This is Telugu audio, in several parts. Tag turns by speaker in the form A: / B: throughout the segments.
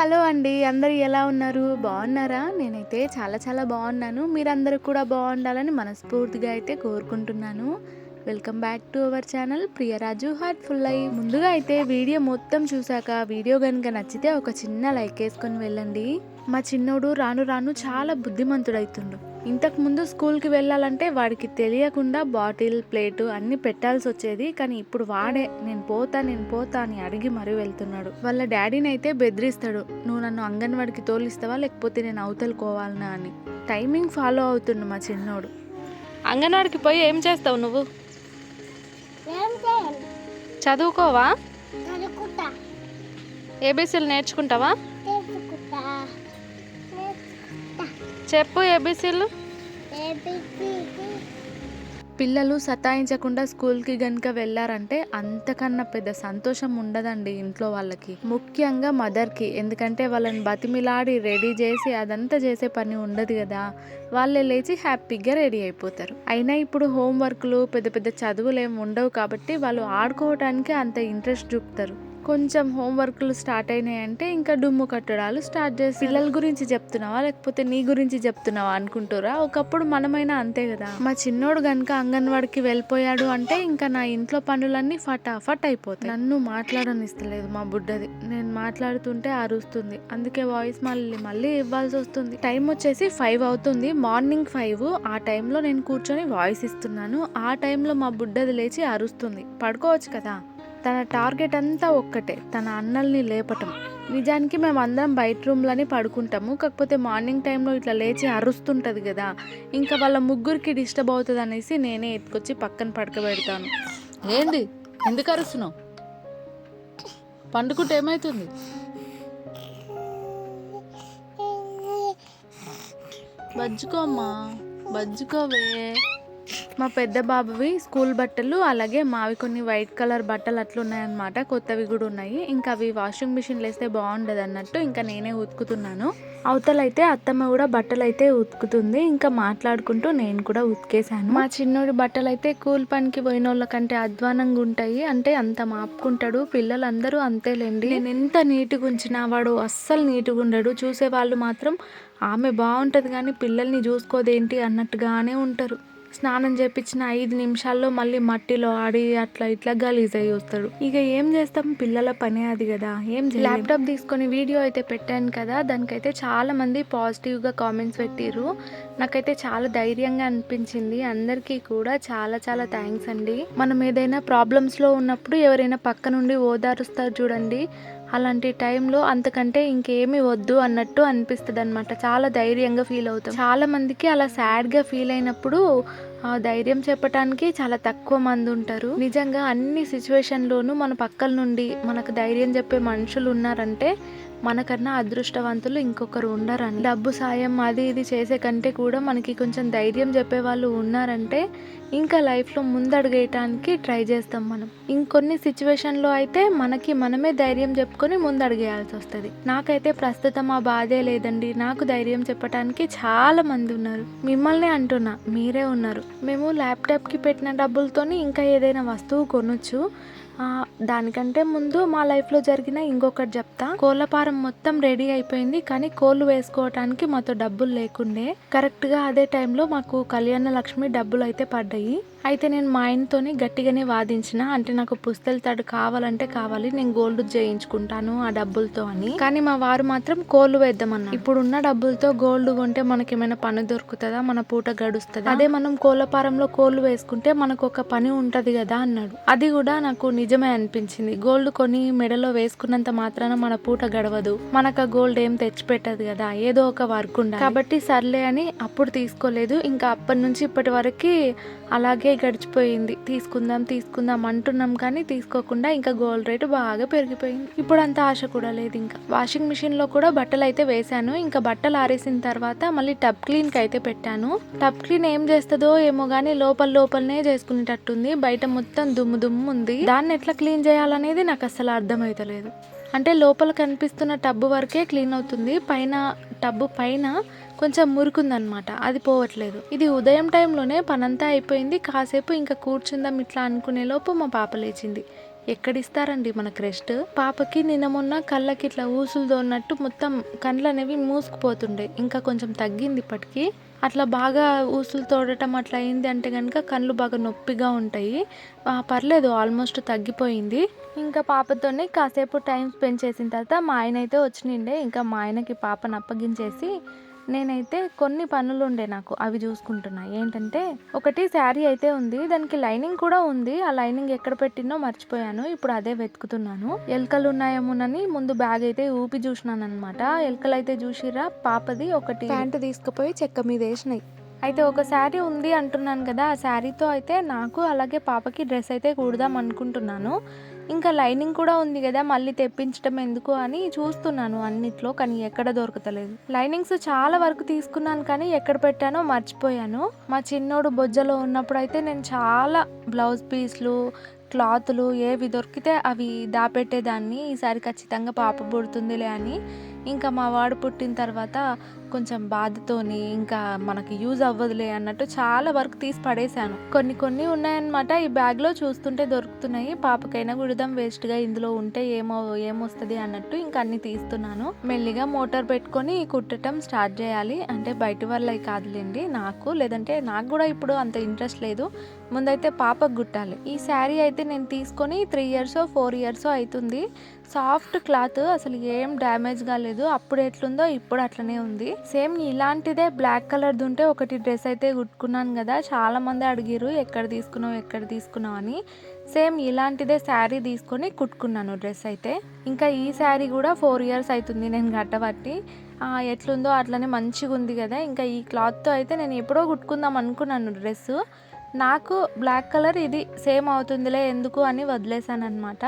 A: హలో అండి. అందరూ ఎలా ఉన్నారు? బాగున్నారా? నేనైతే చాలా చాలా బాగున్నాను. మీరందరూ కూడా బాగుండాలని మనస్ఫూర్తిగా అయితే కోరుకుంటున్నాను. Welcome back to our channel Priyaraju heartful life. ముందుగా అయితే వీడియో మొత్తం చూసాక వీడియో కనుక నచ్చితే ఒక చిన్న లైక్ వేసుకొని వెళ్ళండి. మా చిన్నోడు రాను రాను చాలా బుద్ధిమంతుడైతుండు. ఇంతకు ముందు స్కూల్కి వెళ్ళాలంటే వాడికి తెలియకుండా బాటిల్ ప్లేటు అన్ని పెట్టాల్సి వచ్చేది. కానీ ఇప్పుడు వాడే నేను పోతా అని అడిగి మరీ వెళ్తున్నాడు. వాళ్ళ డాడీని అయితే బెదిరిస్తాడు, నువ్వు నన్ను అంగన్వాడికి తోలిస్తావా లేకపోతే నేను అవతలుకోవాలనా అని. టైమింగ్ ఫాలో అవుతుండు మా చిన్నోడు.
B: అంగన్వాడికి పోయి ఏం చేస్తావు నువ్వు? చదువుకోవా? ఏబీసీలు నేర్చుకుంటావా? చెప్పు ఏబీసీలు.
A: పిల్లలు సతాయించకుండా స్కూల్కి గనుక వెళ్ళారంటే అంతకన్నా పెద్ద సంతోషం ఉండదండి ఇంట్లో వాళ్ళకి, ముఖ్యంగా మదర్కి. ఎందుకంటే వాళ్ళని బతిమిలాడి రెడీ చేసి అదంతా చేసే పని ఉండదు కదా, వాళ్ళే లేచి హ్యాపీగా రెడీ అయిపోతారు. అయినా ఇప్పుడు హోంవర్క్లు పెద్ద పెద్ద చదువులు ఏమి ఉండవు కాబట్టి వాళ్ళు ఆడుకోవడానికి అంత ఇంట్రెస్ట్ చూపుతారు. కొంచెం హోంవర్క్లు స్టార్ట్ అయినాయంటే ఇంకా డుమ్ము కట్టడాలు స్టార్ట్ చేసి, పిల్లల గురించి చెప్తున్నావా లేకపోతే నీ గురించి చెప్తున్నావా అనుకుంటారా? ఒకప్పుడు మనమైనా అంతే కదా. మా చిన్నోడు గనుక అంగన్వాడికి వెళ్ళిపోయాడు అంటే ఇంకా నా ఇంట్లో పనులన్నీ ఫటాఫట్ అయిపోతాయి. నన్ను మాట్లాడనిస్తలేదు మా బుడ్డది. నేను మాట్లాడుతుంటే అరుస్తుంది, అందుకే వాయిస్ మళ్ళీ ఇవ్వాల్సి వస్తుంది. టైం వచ్చేసి 5 అవుతుంది, మార్నింగ్ 5. ఆ టైంలో నేను కూర్చొని వాయిస్ ఇస్తున్నాను. ఆ టైంలో మా బుడ్డది లేచి అరుస్తుంది. పడుకోవచ్చు కదా. తన టార్గెట్ అంతా ఒక్కటే, తన అన్నల్ని లేపటం. నిజానికి మేము అందరం బయట రూమ్లని పడుకుంటాము, కాకపోతే మార్నింగ్ టైంలో ఇట్లా లేచి అరుస్తుంటుంది కదా, ఇంకా వాళ్ళ ముగ్గురికి డిస్టర్బ్ అవుతుంది అనేసి నేనే ఎత్తుకొచ్చి పక్కన పడుకోబెడతాను.
B: ఏంది ఎందుకు అరుస్తున్నావు? పండుకుంటే ఏమవుతుంది?
A: బజ్జుకోమ్మా, బజ్జుకోవే. మా పెద్ద బాబువి స్కూల్ బట్టలు, అలాగే మావి కొన్ని వైట్ కలర్ బట్టలు అట్లున్నాయన్నమాట. కొత్తవి కూడా ఉన్నాయి. ఇంకా అవి వాషింగ్ మిషన్లో వేస్తే బాగుండదు అన్నట్టు ఇంకా నేనే ఉతుకుతున్నాను. అవతలైతే అత్తమ్మ కూడా బట్టలు అయితే ఉతుకుతుంది. ఇంకా మాట్లాడుకుంటూ నేను కూడా ఉతికేసాను. మా చిన్నోడి బట్టలు అయితే కూలి పనికి పోయిన వాళ్ళకంటే అధ్వానంగా ఉంటాయి. అంటే అంత మాపుకుంటాడు. పిల్లలందరూ అంతేలేండి. నేను ఎంత నీట్గా ఉంచినా వాడు అస్సలు నీట్గా ఉండడు. చూసే వాళ్ళు మాత్రం ఆమె బాగుంటుంది కానీ పిల్లల్ని చూసుకోదేంటి అన్నట్టుగానే ఉంటారు. స్నానం చేపించిన 5 నిమిషాల్లో మళ్ళీ మట్టిలో ఆడి అట్లా ఇట్లా గలీజ్ అయ్యి వస్తాడు. ఇక ఏం చేస్తాం, పిల్లల పనే అది కదా. ల్యాప్టాప్ తీసుకొని వీడియో అయితే పెట్టాను కదా, దానికైతే చాలా మంది పాజిటివ్గా కామెంట్స్ పెట్టిర్రు. నాకైతే చాలా ధైర్యంగా అనిపించింది. అందరికీ కూడా చాలా చాలా థ్యాంక్స్ అండి. మనం ఏదైనా ప్రాబ్లమ్స్లో ఉన్నప్పుడు ఎవరైనా పక్క నుండి ఓదారుస్తారు చూడండి, అలాంటి టైంలో అంతకంటే ఇంకేమీ వద్దు అన్నట్టు అనిపిస్తుంది అనమాట. చాలా ధైర్యంగా ఫీల్ అవుతాం. చాలా మందికి అలా సాడ్గా ఫీల్ అయినప్పుడు ధైర్యం చెప్పడానికి చాలా తక్కువ మంది ఉంటారు. నిజంగా అన్ని సిచ్యువేషన్లోనూ మన పక్కల నుండి మనకు ధైర్యం చెప్పే మనుషులు ఉన్నారంటే మనకన్నా అదృష్టవంతులు ఇంకొకరు ఉండరని. డబ్బు సాయం అది ఇది చేసే కంటే కూడా మనకి కొంచెం ధైర్యం చెప్పే వాళ్ళు ఉన్నారంటే ఇంకా లైఫ్లో ముందడుగేయటానికి ట్రై చేస్తాం మనం. ఇంకొన్ని సిచ్యువేషన్లో అయితే మనకి మనమే ధైర్యం చెప్పుకొని ముందడుగేయాల్సి వస్తుంది. నాకైతే ప్రస్తుతం ఆ బాధే లేదండి. నాకు ధైర్యం చెప్పడానికి చాలా మంది ఉన్నారు. మిమ్మల్ని అంటున్నా, మీరే ఉన్నారు. మేము ల్యాప్టాప్కి పెట్టిన డబ్బులతోని ఇంకా ఏదైనా వస్తువు కొనొచ్చు. దానికంటే ముందు మా లైఫ్లో జరిగిన ఇంకొకటి చెప్తా. కోళ్ళ ఫారం మొత్తం రెడీ అయిపోయింది, కానీ కోళ్ళు వేసుకోవటానికి మాతో డబ్బులు లేకుండే. కరెక్ట్గా అదే టైంలో మాకు కళ్యాణ లక్ష్మి డబ్బులు అయితే పడ్డాయి. అయితే నేను మా ఆయనతోని గట్టిగానే వాదించిన, అంటే నాకు పుస్తెల తాడు కావాలంటే కావాలి, నేను గోల్డ్ చేయించుకుంటాను ఆ డబ్బులతో అని. కానీ మా వారు మాత్రం కోళ్ళు వేద్దామన్నారు. ఇప్పుడున్న డబ్బులతో గోల్డ్ కొంటే మనకేమైనా పని దొరుకుతుందా, మన పూట గడుస్తుందా? అదే మనం కోళ్ళ ఫారంలో కోళ్ళు వేసుకుంటే మనకు ఒక పని ఉంటది కదా అన్నాడు. అది కూడా నాకు నిజమే అనిపించింది. గోల్డ్ కొని మెడలో వేసుకున్నంత మాత్రాన మన పూట గడవదు, మనకు ఆ గోల్డ్ ఏం తెచ్చిపెట్టదు కదా, ఏదో ఒక వర్క్ ఉండాలి. కాబట్టి సర్లే అని అప్పుడు తీసుకోలేదు. ఇంకా అప్పటి నుంచి ఇప్పటి వరకు అలాగే గడిచిపోయింది. తీసుకుందాం అంటున్నాం కానీ తీసుకోకుండా ఇంకా గోల్డ్ రేటు బాగా పెరిగిపోయింది. ఇప్పుడు అంత ఆశ కూడా లేదు. ఇంకా వాషింగ్ మిషన్ లో కూడా బట్టలు అయితే వేసాను. ఇంకా బట్టలు ఆరేసిన తర్వాత మళ్ళీ టబ్ క్లీన్ కి అయితే పెట్టాను. టబ్ క్లీన్ ఏం చేస్తుందో ఏమో గానీ లోపలనే చేసుకునేటట్టుంది. బయట మొత్తం దుమ్ము ఉంది. దాన్ని ఎట్లా క్లీన్ చేయాలనేది నాకు అసలు అర్థమైతలేదు. అంటే లోపల కనిపిస్తున్న టబ్బు వరకే క్లీన్ అవుతుంది, పైన టబ్బు పైన కొంచెం మురుకుందనమాట, అది పోవట్లేదు. ఇది ఉదయం టైంలోనే పనంతా అయిపోయింది. కాసేపు ఇంకా కూర్చుందాం ఇట్లా అనుకునే లోపు మా పాప లేచింది. ఎక్కడిస్తారండి మనకు రెస్ట్. పాపకి నిన్న మొన్న కళ్ళకి ఇట్లా ఊసులు తోన్నట్టు మొత్తం కళ్ళు అనేవి మూసుకుపోతుండే, ఇంకా కొంచెం తగ్గింది ఇప్పటికి. అట్లా బాగా ఊసులు తోడటం అట్లా అయింది అంటే కనుక కళ్ళు బాగా నొప్పిగా ఉంటాయి. పర్లేదు, ఆల్మోస్ట్ తగ్గిపోయింది. ఇంకా పాపతోనే కాసేపు టైం స్పెండ్ చేసిన తర్వాత మా ఆయన అయితే వచ్చిండే. ఇంకా మా ఆయనకి పాపను అప్పగించేసి నేనైతే కొన్ని పనులు ఉండే నాకు, అవి చూసుకుంటున్నా. ఏంటంటే ఒకటి శారీ అయితే ఉంది, దానికి లైనింగ్ కూడా ఉంది. ఆ లైనింగ్ ఎక్కడ పెట్టినో మర్చిపోయాను, ఇప్పుడు అదే వెతుకుతున్నాను. ఎలుకలు ఉన్నాయేమోనని ముందు బ్యాగ్ అయితే ఊపి చూసినాను అనమాట. ఎలుకలు అయితే చూసిరా, పాపది ఒకటి ప్యాంటు తీసుకుపోయి చెక్క మీద వేసినాయి. అయితే ఒక శారీ ఉంది అంటున్నాను కదా, ఆ శారీతో అయితే నాకు అలాగే పాపకి డ్రెస్ అయితే కుడదాం అనుకుంటున్నాను. ఇంకా లైనింగ్ కూడా ఉంది కదా, మళ్ళీ తెప్పించడం ఎందుకు అని చూస్తున్నాను అన్నిట్లో, కానీ ఎక్కడ దొరకతలేదు. లైనింగ్స్ చాలా వరకు తీసుకున్నాను కానీ ఎక్కడ పెట్టానో మర్చిపోయాను. మా చిన్నోడు బొజ్జలో ఉన్నప్పుడు అయితే నేను చాలా బ్లౌజ్ పీస్లు, క్లాతులు ఏవి దొరికితే అవి దాపెట్టేదాన్ని. ఈసారి ఖచ్చితంగా పాప పుడుతుందిలే అని. ఇంకా మా వాడు పుట్టిన తర్వాత కొంచెం బాధతోని ఇంకా మనకి యూజ్ అవ్వదులే అన్నట్టు చాలా వరకు తీసి పడేశాను. కొన్ని ఉన్నాయన్నమాట ఈ బ్యాగ్లో, చూస్తుంటే దొరుకుతున్నాయి. పాపకైనా కుడదాం, వేస్ట్గా ఇందులో ఉంటే ఏమొస్తుంది అన్నట్టు ఇంకా అన్ని తీస్తున్నాను. మెల్లిగా మోటార్ పెట్టుకొని కుట్టడం స్టార్ట్ చేయాలి. అంటే బయట వాళ్ళవి కాదులేండి, లేదంటే నాకు కూడా ఇప్పుడు అంత ఇంట్రెస్ట్ లేదు. ముందైతే పాపకు కుట్టాలి. ఈ శారీ అయితే నేను తీసుకొని 3 years 4 years అవుతుంది. సాఫ్ట్ క్లాత్, అసలు ఏం డ్యామేజ్ కాలేదు. అప్పుడు ఎట్లుందో ఇప్పుడు అట్లనే ఉంది. సేమ్ ఇలాంటిదే బ్లాక్ కలర్ది ఉంటే ఒకటి డ్రెస్ అయితే కుట్టుకున్నాను కదా, చాలా మంది అడిగిరు ఎక్కడ తీసుకున్నావు అని. సేమ్ ఇలాంటిదే శారీ తీసుకొని కుట్టుకున్నాను డ్రెస్ అయితే. ఇంకా ఈ శారీ కూడా 4 years అవుతుంది నేను కట్టబట్టి. ఎట్లుందో అట్లనే మంచిగా ఉంది కదా. ఇంకా ఈ క్లాత్తో అయితే నేను ఎప్పుడో కుట్టుకుందాం అనుకున్నాను డ్రెస్. నాకు బ్లాక్ కలర్ ఇది సేమ్ అవుతుందిలే ఎందుకు అని వదిలేసాను అనమాట.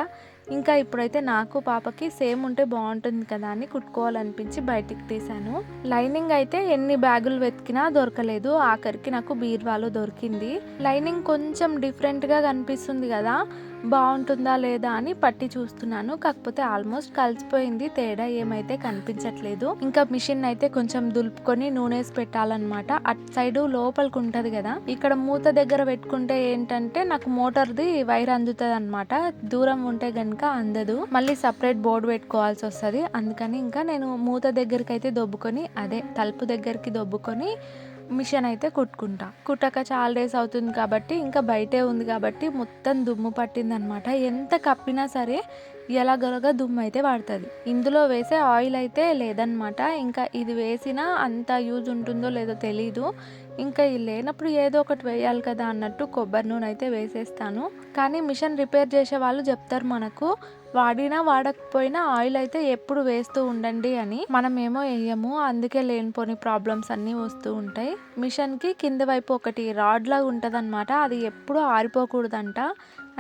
A: ఇంకా ఇప్పుడైతే నాకు పాపకి సేమ్ ఉంటే బాగుంటుంది కదా అని కుట్టుకోవాలనిపించి బయటికి తీసాను. లైనింగ్ అయితే ఎన్ని బ్యాగులు వెతికినా దొరకలేదు. ఆఖరికి నాకు బీర్వాలో దొరికింది. లైనింగ్ కొంచెం డిఫరెంట్గా కనిపిస్తుంది కదా, బాగుంటుందా లేదా అని పట్టి చూస్తున్నాను. కాకపోతే ఆల్మోస్ట్ కలిసిపోయింది, తేడా ఏమైతే కనిపించట్లేదు. ఇంకా మిషన్ అయితే కొంచెం దులుపుకొని నూనెసి పెట్టాలన్నమాట. అటు సైడు లోపలికి ఉంటది కదా, ఇక్కడ మూత దగ్గర పెట్టుకుంటే ఏంటంటే నాకు మోటార్ది వైర్ అందుతుంది అనమాట. దూరం ఉంటే గనుక అందదు, మళ్ళీ సపరేట్ బోర్డు పెట్టుకోవాల్సి వస్తుంది. అందుకని ఇంకా నేను మూత దగ్గరికి అయితే దొబ్బుకొని, అదే తలుపు దగ్గరికి దొబ్బుకొని మిషన్ అయితే కుట్టక చాలా డేస్ అవుతుంది కాబట్టి, ఇంకా బయటే ఉంది కాబట్టి మొత్తం దుమ్ము పట్టింది అనమాట. ఎంత కప్పినా సరే ఎలాగోలాగా దుమ్ము అయితే పడుతుంది. ఇందులో వేసే ఆయిల్ అయితే లేదనమాట. ఇంకా ఇది వేసినా అంత యూజ్ ఉంటుందో లేదో తెలీదు. ఇంకా ఇది లేనప్పుడు ఏదో ఒకటి వేయాలి కదా అన్నట్టు కొబ్బరి నూనె అయితే వేసేస్తాను. కానీ మిషన్ రిపేర్ చేసే వాళ్ళు చెప్తారు మనకు, వాడినా వాడకపోయినా ఆయిల్ అయితే ఎప్పుడు వేస్తూ ఉండండి అని. మనమేమో వేయము, అందుకే లేనిపోని ప్రాబ్లమ్స్ అన్నీ వస్తూ ఉంటాయి. మిషన్కి కింద వైపు ఒకటి రాడ్ లాగా ఉంటుంది అనమాట, అది ఎప్పుడు ఆరిపోకూడదంట.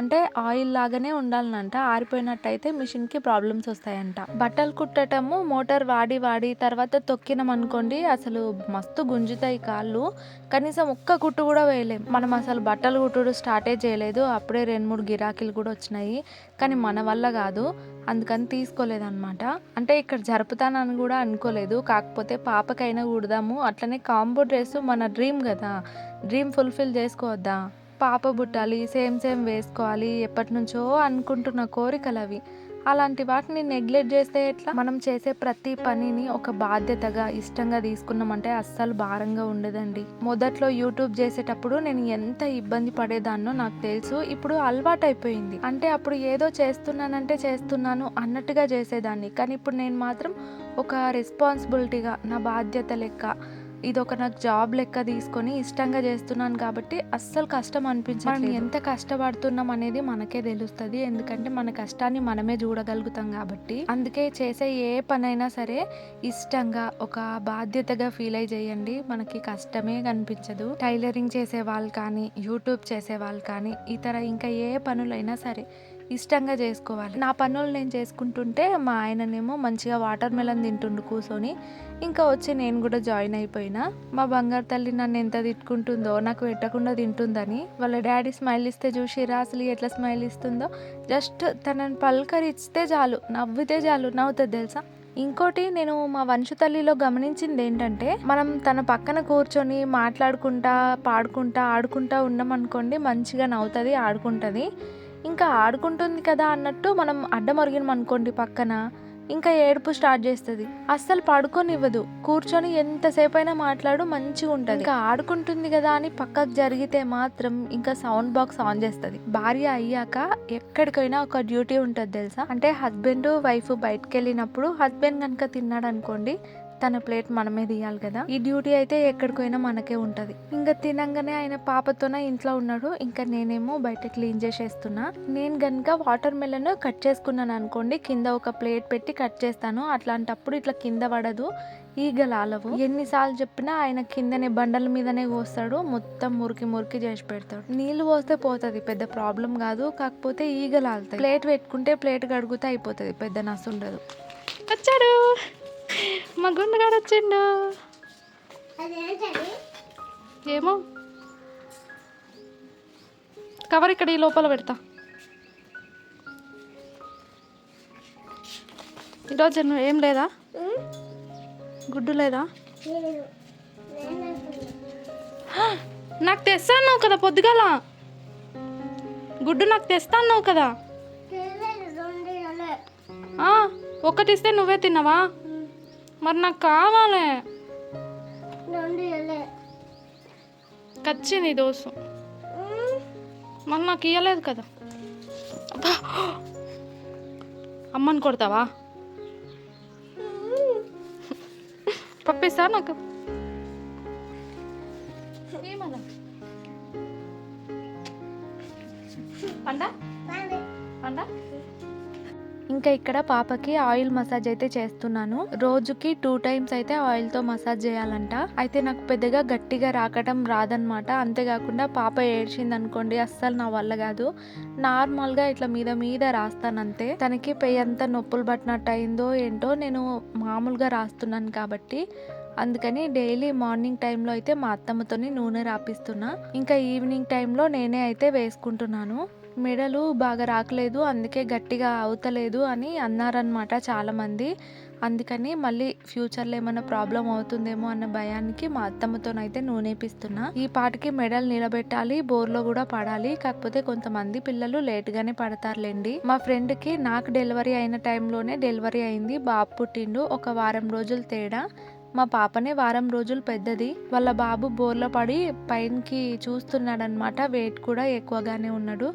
A: అంటే ఆయిల్ లాగానే ఉండాలనంట, ఆరిపోయినట్టయితే మిషన్కి ప్రాబ్లమ్స్ వస్తాయంట. బట్టలు కుట్టటము మోటార్ వాడి తర్వాత తొక్కినాం అనుకోండి, అసలు మస్తు గుంజుతాయి కాళ్ళు. కనీసం ఒక్క కుట్టు కూడా వేయలేం. మనం అసలు బట్టలు కుట్టుడు స్టార్టే చేయలేదు, అప్పుడే 2-3 గిరాకీలు కూడా వచ్చినాయి. కానీ మన వల్ల కాదు, అందుకని తీసుకోలేదన్నమాట. అంటే ఇక్కడ జరుపుతానని కూడా అనుకోలేదు. కాకపోతే పాపకైనా కుడదాము, అట్లనే కాంబో డ్రెస్ మన డ్రీమ్ కదా, డ్రీమ్ ఫుల్ఫిల్ చేసుకోవద్దా. పాప పుట్టాలి, సేమ్ వేసుకోవాలి, ఎప్పటి నుంచో అనుకుంటున్న కోరికలు అవి. అలాంటి వాటిని నెగ్లెక్ట్ చేస్తే ఎట్లా? మనం చేసే ప్రతి పనిని ఒక బాధ్యతగా ఇష్టంగా తీసుకున్నామంటే అస్సలు భారంగా ఉండదండి. మొదట్లో యూట్యూబ్ చేసేటప్పుడు నేను ఎంత ఇబ్బంది పడేదాన్నో నాకు తెలుసు. ఇప్పుడు అలవాటు అయిపోయింది. అంటే అప్పుడు ఏదో చేస్తున్నాను అన్నట్టుగా చేసేదాన్ని. కానీ ఇప్పుడు నేను మాత్రం ఒక రెస్పాన్సిబిలిటీగా, నా బాధ్యత లెక్క, ఇది ఒక నాకు జాబ్ లెక్క తీసుకొని ఇష్టంగా చేస్తున్నాను కాబట్టి అస్సలు కష్టం అనిపించదు. మనం ఎంత కష్టపడుతున్నాం అనేది మనకే తెలుస్తుంది, ఎందుకంటే మన కష్టాన్ని మనమే చూడగలుగుతాం కాబట్టి. అందుకే చేసే ఏ పనైనా సరే ఇష్టంగా ఒక బాధ్యతగా ఫీల్ అయి చేయండి, మనకి కష్టమే కనిపించదు. టైలరింగ్ చేసే వాళ్ళు కానీ, యూట్యూబ్ చేసే వాళ్ళు కానీ, ఇతర ఇంకా ఏ పనులైనా సరే ఇష్టంగా చేసుకోవాలి. నా పనులు నేను చేసుకుంటుంటే మా ఆయననేమో మంచిగా వాటర్ మెలన్ తింటుండు కూర్చొని. ఇంకా వచ్చి నేను కూడా జాయిన్ అయిపోయినా. మా బంగారు తల్లి నన్ను ఎంత తిట్టుకుంటుందో, నాకు పెట్టకుండా తింటుందని. వాళ్ళ డాడీ స్మైల్ ఇస్తే చూసిరా అసలు ఎట్లా స్మైల్ ఇస్తుందో. జస్ట్ తనని పలకరిస్తే చాలు, నవ్వితే చాలు, నవ్వుతుంది తెలుసా. ఇంకోటి నేను మా వంశు తల్లిలో గమనించింది ఏంటంటే, మనం తన పక్కన కూర్చొని మాట్లాడుకుంటా, పాడుకుంటా, ఆడుకుంటా ఉన్నాం అనుకోండి, మంచిగా నవ్వుతుంది, ఆడుకుంటుంది. ఇంకా ఆడుకుంటుంది కదా అన్నట్టు మనం అడ్డమొరిగినాం అనుకోండి పక్కన, ఇంకా ఏడుపు స్టార్ట్ చేస్తుంది. అస్సలు పడుకోనివ్వదు, కూర్చొని ఎంతసేపు అయినా మాట్లాడు మంచిగా ఉంటుంది. ఇంకా ఆడుకుంటుంది కదా అని పక్కకు జరిగితే మాత్రం ఇంకా సౌండ్ బాక్స్ ఆన్ చేస్తుంది. భార్య అయ్యాక ఎక్కడికైనా ఒక డ్యూటీ ఉంటుంది తెలుసా, అంటే హస్బెండ్ వైఫ్ బయటకు వెళ్ళినప్పుడు హస్బెండ్ కనుక తిన్నాడు అనుకోండి, తన ప్లేట్ మనమే తీయాలి కదా. ఈ డ్యూటీ అయితే ఎక్కడికైనా మనకే ఉంటది. ఇంకా తినంగానే ఆయన పాపతోనే ఇంట్లో ఉన్నాడు, ఇంకా నేనేమో బయట క్లీన్ చేసేస్తున్నా. నేను గనుక వాటర్ మెలన్ కట్ చేసుకున్నాను అనుకోండి, కింద ఒక ప్లేట్ పెట్టి కట్ చేస్తాను. అట్లాంటప్పుడు ఇట్లా కింద పడదు, ఈగలు ఆలవు. ఎన్నిసార్లు చెప్పినా ఆయన కిందనే బండల మీదనే కోస్తాడు, మొత్తం మురికి మురికి చేసి పెడతాడు. నీళ్లు పోస్తే పోతుంది, పెద్ద ప్రాబ్లం కాదు. కాకపోతే ఈగలు ఆలుతాయి. ప్లేట్ పెట్టుకుంటే ప్లేట్ కడుగుతే అయిపోతుంది, పెద్ద నసు ఉండదు.
B: వచ్చాడు మా గుండెగాడు వచ్చిండు. ఏమో కవర్ ఇక్కడ ఈ లోపల పెడతా. ఈరోజు ఏం లేదా, గుడ్డు లేదా? నాకు తెస్తాను కదా పొద్దుగాల, గుడ్డు నాకు తెస్తాను కదా. ఒకటి ఇస్తే నువ్వే తిన్నావా? మరి నాకు కావాలి. కచ్చింది దోశ, మరి నాకు ఇవ్వలేదు కదా. అమ్మని కొడతావా? పప్పిస్తా నాకు. ఏమన్నా పండా పండా.
A: ఇంకా ఇక్కడ పాపకి ఆయిల్ మసాజ్ అయితే చేస్తున్నాను. రోజుకి 2 times అయితే ఆయిల్తో మసాజ్ చేయాలంట. అయితే నాకు పెద్దగా గట్టిగా రాకటం రాదనమాట. అంతేకాకుండా పాప ఏడ్చింది అనుకోండి, అస్సలు నా వల్ల కాదు. నార్మల్గా ఇట్లా మీద మీద రాస్తాను అంతే. తనకి పెయ్యి అంతా నొప్పులు పట్టినట్టు అయిందో ఏంటో, నేను మామూలుగా రాస్తున్నాను కాబట్టి అందుకని డైలీ మార్నింగ్ టైంలో అయితే మా అత్తమ్మతోని నూనె రాపిస్తున్నా. ఇంకా ఈవినింగ్ టైంలో నేనే అయితే వేసుకుంటున్నాను. మెడలు బాగా రాకలేదు, అందుకే గట్టిగా అవుతలేదు అని అన్నారనమాట చాలామంది. అందుకని మళ్ళీ ఫ్యూచర్లో ఏమైనా ప్రాబ్లం అవుతుందేమో అన్న భయానికి మా అత్తమ్మతోనైతే నూనెపిస్తున్నా. ఈ పాటికి మెడలు నిలబెట్టాలి, బోర్లో కూడా పడాలి. కాకపోతే కొంతమంది పిల్లలు లేట్గానే పడతారులేండి. మా ఫ్రెండ్కి నాకు డెలివరీ అయిన టైంలోనే డెలివరీ అయింది, బాబు పుట్టిండు. ఒక వారం రోజులు తేడా. మా పాపనే వారం రోజులు పెద్దది. వాళ్ళ బాబు బోర్లో పడి పైనకి చూస్తున్నాడనమాట, వెయిట్ కూడా ఎక్కువగానే ఉన్నాడు.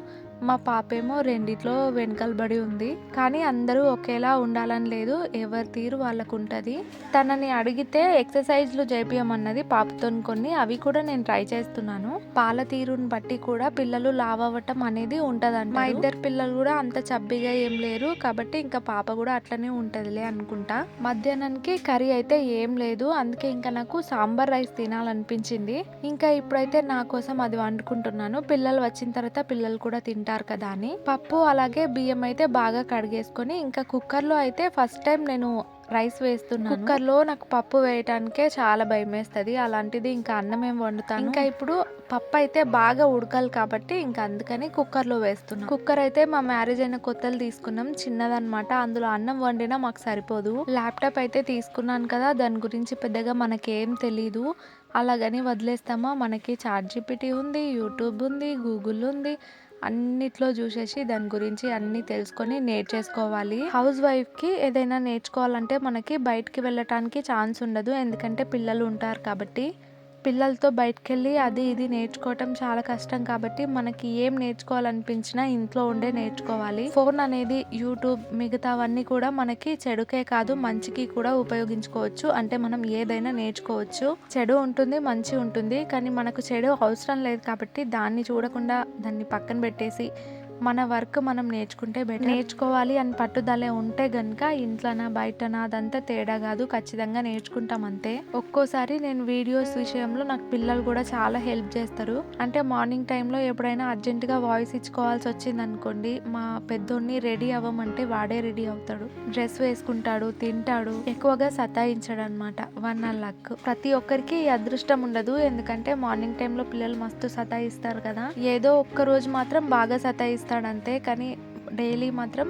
A: మా పాపేమో రెండిట్లో వెనకలబడి ఉంది. కానీ అందరూ ఒకేలా ఉండాలని లేదు, ఎవరి తీరు వాళ్ళకు ఉంటుంది. తనని అడిగితే ఎక్సర్సైజ్లు చేపియమన్నది పాపతో కొన్ని, అవి కూడా నేను ట్రై చేస్తున్నాను. పాల తీరుని బట్టి కూడా పిల్లలు లావ్ అవ్వటం అనేది ఉంటదంట. మా ఇద్దరు పిల్లలు కూడా అంత చబ్బిగా ఏం లేరు కాబట్టి ఇంకా పాప కూడా అట్లనే ఉంటదిలే అనుకుంటా. మధ్యాహ్నానికి కర్రీ అయితే ఏం లేదు, అందుకే ఇంకా నాకు సాంబార్ రైస్ తినాలనిపించింది. ఇంకా ఇప్పుడైతే నా కోసం అది వండుకుంటున్నాను. పిల్లలు వచ్చిన తర్వాత పిల్లలు కూడా తింటారు కదా అని. పప్పు అలాగే బియ్యం అయితే బాగా కడిగేసుకొని, ఇంకా కుక్కర్లో అయితే ఫస్ట్ టైం నేను రైస్ వేస్తున్నాను. కుక్కర్లో నాకు పప్పు వేయటానికే చాలా భయం వేస్తుంది, అలాంటిది ఇంకా అన్నం ఏం వండుతాను. ఇంకా ఇప్పుడు పప్పు అయితే బాగా ఉడకాలి కాబట్టి ఇంకా అందుకని కుక్కర్లో వేస్తున్నాను. కుక్కర్ అయితే మా మ్యారేజ్ అయిన కొత్తలు తీసుకున్నాం, చిన్నదనమాట. అందులో అన్నం వండినా మాకు సరిపోదు. ల్యాప్టాప్ అయితే తీసుకున్నాను కదా, దాని గురించి పెద్దగా మనకేం తెలీదు. అలాగని వదిలేస్తామా? మనకి ChatGPT ఉంది, యూట్యూబ్ ఉంది, గూగుల్ ఉంది. అన్నిట్లో చూసేసి దాని గురించి అన్నీ తెలుసుకొని నేర్చేసుకోవాలి. హౌస్ వైఫ్కి ఏదైనా నేర్చుకోవాలంటే మనకి బయటికి వెళ్ళటానికి ఛాన్స్ ఉండదు, ఎందుకంటే పిల్లలు ఉంటారు కాబట్టి. పిల్లలతో బయటకు వెళ్ళి అది ఇది నేర్చుకోవటం చాలా కష్టం కాబట్టి మనకి ఏం నేర్చుకోవాలనిపించినా ఇంట్లో ఉండే నేర్చుకోవాలి. ఫోన్ అనేది, యూట్యూబ్, మిగతావన్నీ కూడా మనకి చెడుకే కాదు మంచికి కూడా ఉపయోగించుకోవచ్చు. అంటే మనం ఏదైనా నేర్చుకోవచ్చు. చెడు ఉంటుంది, మంచి ఉంటుంది, కానీ మనకు చెడు అవసరం లేదు కాబట్టి దాన్ని చూడకుండా దాన్ని పక్కన పెట్టేసి మన వర్క్ మనం నేర్చుకుంటే బెటర్. నేర్చుకోవాలి అని పట్టుదలే ఉంటే గనుక ఇంట్లోనా బయటనా అదంతా తేడా కాదు, ఖచ్చితంగా నేర్చుకుంటాం అంతే. ఒక్కోసారి నేను వీడియోస్ విషయంలో నాకు పిల్లలు కూడా చాలా హెల్ప్ చేస్తారు. అంటే మార్నింగ్ టైంలో ఎప్పుడైనా అర్జెంటుగా వాయిస్ ఇచ్చుకోవాల్సి వచ్చింది అనుకోండి, మా పెద్దోడిని రెడీ అవ్వమంటే వాడే రెడీ అవుతాడు, డ్రెస్ వేసుకుంటాడు, తింటాడు, ఎక్కువగా సతాయించాడు అనమాట. One luck. ప్రతి ఒక్కరికి అదృష్టం ఉండదు, ఎందుకంటే మార్నింగ్ టైంలో పిల్లలు మస్తు సతాయిస్తారు కదా. ఏదో ఒక్క రోజు మాత్రం బాగా సతాయిస్తాడు అంతే, కానీ డైలీ మాత్రం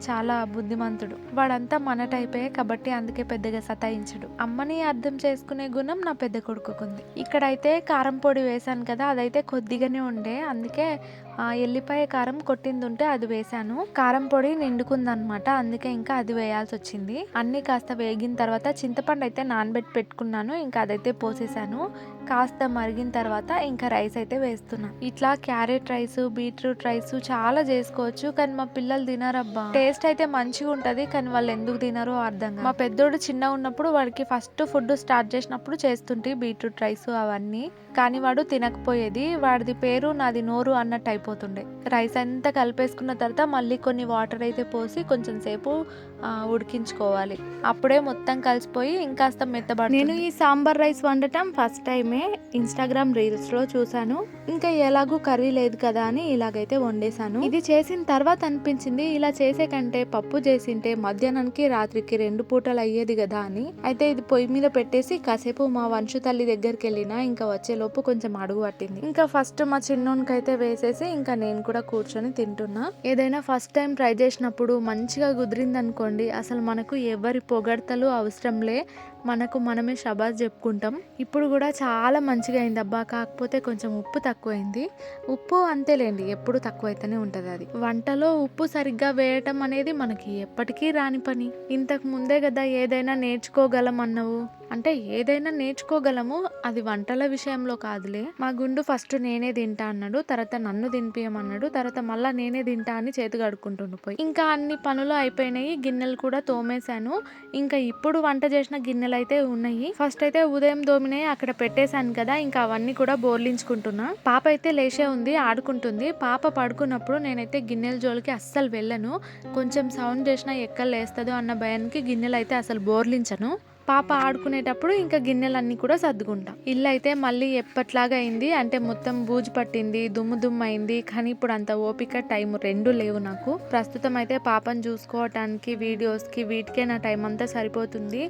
A: చాలా బుద్ధిమంతుడు. వాడంతా మన టైపే కాబట్టి అందుకే పెద్దగా సతాయించడు. అమ్మని అర్థం చేసుకునే గుణం నా పెద్ద కొడుకుకుంది. ఇక్కడైతే కారం పొడి వేశాను కదా, అదైతే కొద్దిగానే ఉండే, అందుకే ఎల్లిపాయ కారం కొట్టింది ఉంటే అది వేశాను. కారం పొడి నిండుకుందనమాట, అందుకే ఇంకా అది వేయాల్సి వచ్చింది. అన్ని కాస్త వేగిన తర్వాత చింతపండు అయితే నానబెట్టి పెట్టుకున్నాను, ఇంకా అదైతే పోసేసాను. కాస్త మరిగిన తర్వాత ఇంకా రైస్ అయితే వేస్తున్నా. ఇట్లా క్యారెట్ రైస్, బీట్రూట్ రైస్ చాలా చేసుకోవచ్చు, కానీ మా పిల్లలు తినరబ్బా. టేస్ట్ అయితే మంచిగా ఉంటది, కానీ వాళ్ళు ఎందుకు తినరో అర్థం కాదు. మా పెద్దోడు చిన్న ఉన్నప్పుడు వాడికి ఫస్ట్ ఫుడ్ స్టార్ట్ చేసినప్పుడు చేస్తుంటే బీట్రూట్ రైస్ అవన్నీ, కానీ వాడు తినకపోయేది. వాడిది పేరు నాది నోరు అన్నట్టు అయిపోతుండే. రైస్ అంతా కలిపేసుకున్న తర్వాత మళ్ళీ కొన్ని వాటర్ అయితే పోసి కొంచెం సేపు ఉడికించుకోవాలి. అప్పుడే మొత్తం కలిసిపోయి ఇంకాస్త మెత్తబడి. నేను ఈ సాంబార్ రైస్ వండటం ఫస్ట్ టైమే ఇన్స్టాగ్రామ్ రీల్స్ లో చూసాను. ఇంకా ఎలాగూ కర్రీ లేదు కదా అని ఇలాగైతే వండేసాను. ఇది చేసిన తర్వాత అనిపించింది, ఇలా చేసే కంటే పప్పు చేసింటే మధ్యాహ్నానికి రాత్రికి 2 పూటలు అయ్యేది కదా అని. అయితే ఇది పొయ్యి మీద పెట్టేసి కాసేపు మా వంశు తల్లి దగ్గరికి వెళ్ళినా, ఇంకా వచ్చేలోపు కొంచెం అడుగు పట్టింది. ఇంకా ఫస్ట్ మా చిన్నోనికి అయితే వేసేసి ఇంకా నేను కూడా కూర్చొని తింటున్నా. ఏదైనా ఫస్ట్ టైం ట్రై చేసినప్పుడు మంచిగా కుదిరింది అనుకోండి, అసలు మనకు ఎవరి పొగడ్తలు అవసరంలే, మనకు మనమే షబాజ్ చెప్పుకుంటాం. ఇప్పుడు కూడా చాలా మంచిగా అయింది అబ్బా, కాకపోతే కొంచెం ఉప్పు తక్కువైంది. ఉప్పు అంతేలేండి, ఎప్పుడు తక్కువైతేనే ఉంటుంది. అది వంటలో ఉప్పు సరిగ్గా వేయటం అనేది మనకి ఎప్పటికీ రాని పని. ఇంతకు ముందే కదా ఏదైనా నేర్చుకోగలం అన్నవు, అంటే ఏదైనా నేర్చుకోగలము, అది వంటల విషయంలో కాదులే. మా గుండు ఫస్ట్ నేనే తింటా అన్నాడు, తర్వాత నన్ను తినిపియమన్నాడు, తర్వాత మళ్ళీ నేనే తింటా అని చేతి కడుక్కుంటుండు పోయి. ఇంకా అన్ని పనులు అయిపోయినాయి, గిన్నెలు కూడా తోమేశాను. ఇంకా ఇప్పుడు వంట చేసిన గిన్నెలు అయితే ఉన్నాయి. ఫస్ట్ అయితే ఉదయం దోమినాయి అక్కడ పెట్టేశాను కదా, ఇంకా అవన్నీ కూడా బోర్లించుకుంటున్నా. పాప అయితే లేచే ఉంది, ఆడుకుంటుంది. పాప పడుకున్నప్పుడు నేనైతే గిన్నెల జోలికి అస్సలు వెళ్ళను. కొంచెం సౌండ్ చేసినా ఎక్కడ లేస్తుందో అన్న భయానికి గిన్నెలు అయితే అసలు బోర్లించను. పాప ఆడుకునేటప్పుడు ఇంకా గిన్నెలన్నీ కూడా సర్దుకుంటా. ఇల్లు అయితే మళ్ళీ ఎప్పట్లాగా అయింది, అంటే మొత్తం బూజు పట్టింది, దుమ్ము అయింది. కానీ ఇప్పుడు అంత ఓపిక టైం 2 లేవు నాకు. ప్రస్తుతం అయితే పాపను చూసుకోవటానికి, వీడియోస్కి, వీటికే నా టైం అంతా సరిపోతుంది.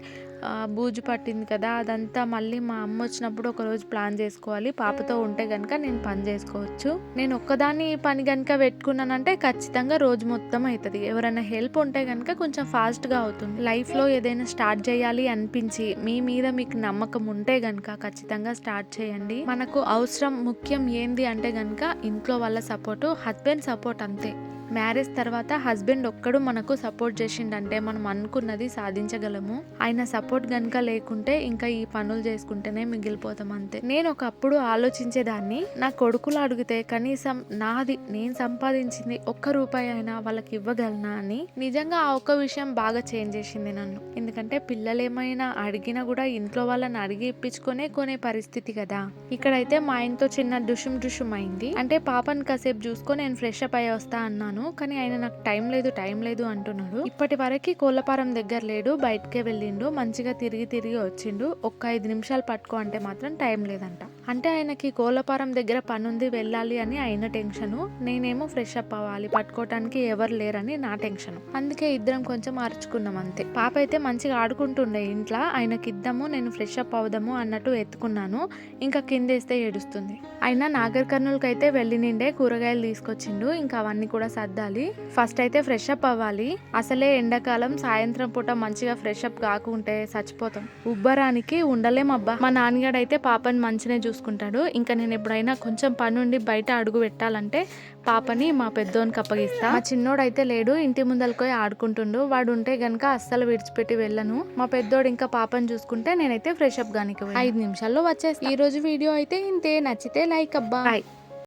A: బూజు పట్టింది కదా, అదంతా మళ్ళీ మా అమ్మ వచ్చినప్పుడు ఒకరోజు ప్లాన్ చేసుకోవాలి. పాపతో ఉంటే కనుక నేను పని చేసుకోవచ్చు. నేను ఒక్కదాన్ని పని కనుక పెట్టుకున్నానంటే ఖచ్చితంగా రోజు మొత్తం అవుతుంది. ఎవరైనా హెల్ప్ ఉంటే కనుక కొంచెం ఫాస్ట్గా అవుతుంది. లైఫ్లో ఏదైనా స్టార్ట్ చేయాలి అనిపించి మీ మీద మీకు నమ్మకం ఉంటే కనుక ఖచ్చితంగా స్టార్ట్ చేయండి. మనకు అవసరం ముఖ్యం ఏంది అంటే కనుక ఇంట్లో వాళ్ళ సపోర్టు, హస్బెండ్ సపోర్ట్ అంతే. మ్యారేజ్ తర్వాత హస్బెండ్ ఒక్కడు మనకు సపోర్ట్ చేసిండంటే మనం అనుకున్నది సాధించగలము. ఆయన సపోర్ట్ గనుక లేకుంటే ఇంకా ఈ పనులు చేసుకుంటేనే మిగిలిపోతాం అంతే. నేను ఒకప్పుడు ఆలోచించేదాన్ని, నా కొడుకులు అడిగితే కనీసం నాది నేను సంపాదించింది 1 రూపాయి అయినా వాళ్ళకి ఇవ్వగలనా అని. నిజంగా ఆ ఒక్క విషయం బాగా చేంజ్ చేసింది నన్ను. ఎందుకంటే పిల్లలు ఏమైనా అడిగినా కూడా ఇంట్లో వాళ్ళని అడిగి ఇప్పించుకునే కొనే పరిస్థితి కదా. ఇక్కడైతే మా ఆయనతో చిన్న డుషుం అయింది. అంటే పాపని కాసేపు చూసుకొని నేను ఫ్రెష్ అప్ అయ్యి వస్తా అన్నాను, కానీ ఆయన నాకు టైం లేదు అంటున్నాడు. ఇప్పటి వరకు కోళ్ళపారం దగ్గర లేడు, బయటకే వెళ్ళిండు. మంచిగా తిరిగి వచ్చిండు. 5 నిమిషాలు పట్టుకో అంటే మాత్రం టైం లేదంట. అంటే ఆయనకి కోళ్ళపారం దగ్గర పని ఉంది, వెళ్ళాలి అని ఆయన టెన్షను, నేనేమో ఫ్రెష్ అప్ అవ్వాలి, పట్టుకోవటానికి ఎవరు లేరని నా టెన్షన్. అందుకే ఇద్దరం కొంచెం అరుచుకున్నాం అంతే. పాప అయితే మంచిగా ఆడుకుంటుండే ఇంట్లో, ఆయనకి ఇద్దాము నేను ఫ్రెష్ అప్ అవుదాము అన్నట్టు ఎత్తుకున్నాను. ఇంకా కిందేస్తే ఏడుస్తుంది. ఆయన నాగర్ కర్నూలుకి అయితే వెళ్ళినిండే, కూరగాయలు తీసుకొచ్చిండు. ఇంకా అవన్నీ కూడా సర్దాలి. ఫస్ట్ అయితే ఫ్రెష్ అప్ అవ్వాలి. అసలే ఎండాకాలం, సాయంత్రం పూట మంచిగా ఫ్రెష్ అప్ కాకుంటే చచ్చిపోతాం. ఉబ్బరానికి ఉండలేమబ్బా. మా నాన్నగాడు అయితే పాపని మంచిగా చూసుకుంటాడు. ఇంకా నేను ఎప్పుడైనా కొంచెం పని ఉండి బయట అడుగు పెట్టాలంటే పాపని మా పెద్దోనికి అప్పగిస్తా. మా చిన్నోడు అయితే లేడు, ఇంటి ముందలకోయి ఆడుకుంటుండు. వాడు ఉంటే గనక అస్సలు విడిచిపెట్టి వెళ్ళను. మా పెద్దోడు ఇంకా పాపని చూసుకుంటే నేనైతే ఫ్రెష్ అప్ గానికి 5 నిమిషాల్లో వచ్చేస్తా. ఈ రోజు వీడియో అయితే ఇంతే. నచ్చితే లైక్ అబ్బా. బాయ్.